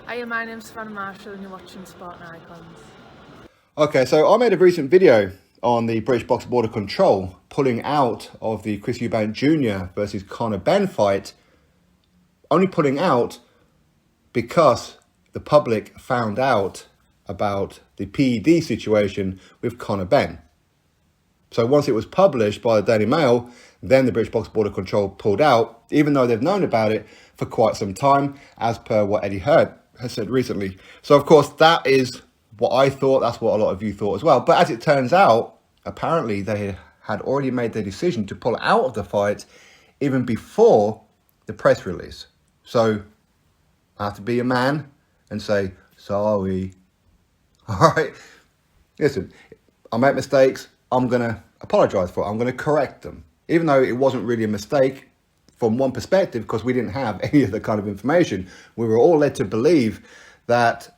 Hiya, my name's Savannah Marshall and you're watching Sport and Icons. Okay, so I made a recent video on the British Boxing Board of Control pulling out of the Chris Eubank Jr versus Conor Benn fight, only pulling out because the public found out about the PED situation with Conor Benn. So once it was published by the Daily Mail, then the British Boxing Board of Control pulled out, even though they've known about it for quite some time, as per what Eddie Hearn has said recently. So of course, that is what I thought, that's what a lot of you thought as well. But as it turns out, apparently they had already made their decision to pull out of the fight even before the press release. So I have to be a man and say, sorry. All right, listen, I make mistakes, I'm going to apologise for it. I'm going to correct them. Even though it wasn't really a mistake from one perspective, because we didn't have any of the kind of information. We were all led to believe that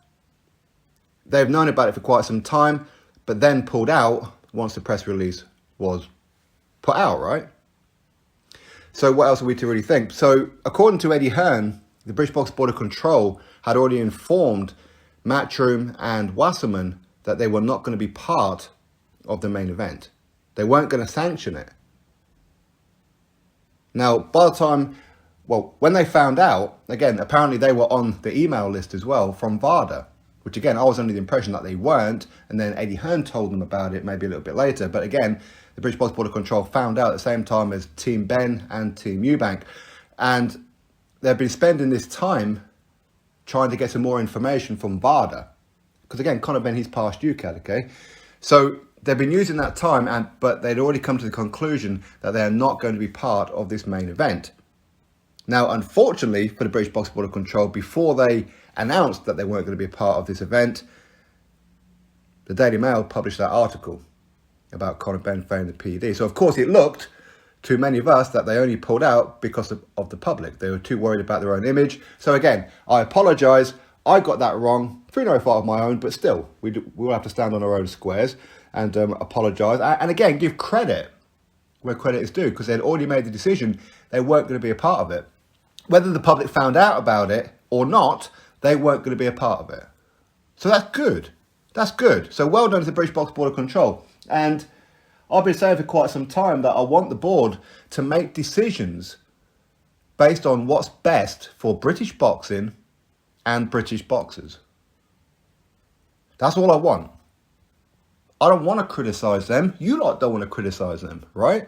they've known about it for quite some time, but then pulled out once the press release was put out, right? So what else are we to really think? So according to Eddie Hearn, the British Boxing Board of Control had already informed Matchroom and Wasserman that they were not going to be part of the main event. They weren't going to sanction it. Now, by the time, well, when they found out, again, apparently they were on the email list as well from VADA, which again, I was under the impression that they weren't, and then Eddie Hearn told them about it maybe a little bit later. But again, the British Boxing Board of Control found out at the same time as Team Benn and Team Eubank. And they've been spending this time trying to get some more information from VADA. Because again, Conor Benn, he's past UCAD, okay? So they've been using that time, but they'd already come to the conclusion that they are not going to be part of this main event. Now, unfortunately for the British Boxing Board of Control, before they announced that they weren't going to be a part of this event, the Daily Mail published that article about Conor Benn failing the PED. So, of course, it looked to many of us that they only pulled out because of the public. They were too worried about their own image. So, again, I apologise. I got that wrong through no fault of my own, but still, we will have to stand on our own squares and apologise. And again, give credit where credit is due, because they'd already made the decision they weren't going to be a part of it. Whether the public found out about it or not, they weren't going to be a part of it. So that's good. That's good. So well done to the British Boxing Board of Control. And I've been saying for quite some time that I want the board to make decisions based on what's best for British boxing and British boxers. That's all I want. I don't want to criticise them. You lot don't want to criticise them, right?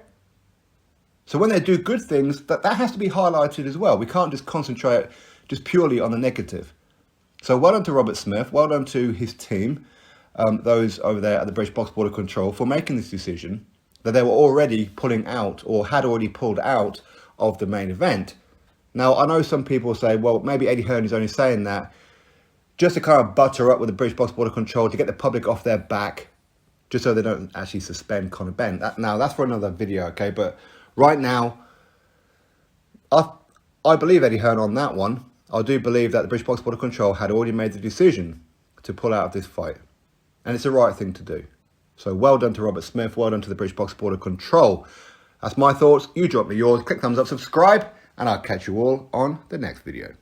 So when they do good things, that has to be highlighted as well. We can't just concentrate just purely on the negative. So well done to Robert Smith. Well done to his team, those over there at the British Boxing Board of Control, for making this decision that they were already pulling out or had already pulled out of the main event. Now, I know some people say, well, maybe Eddie Hearn is only saying that just to kind of butter up with the British Boxing Board of Control to get the public off their back, just so they don't actually suspend Conor Benn. Now, that's for another video, okay? But right now, I believe Eddie Hearn on that one. I do believe that the British Boxing Board of Control had already made the decision to pull out of this fight. And it's the right thing to do. So well done to Robert Smith. Well done to the British Boxing Board of Control. That's my thoughts. You drop me yours. Click thumbs up, subscribe, and I'll catch you all on the next video.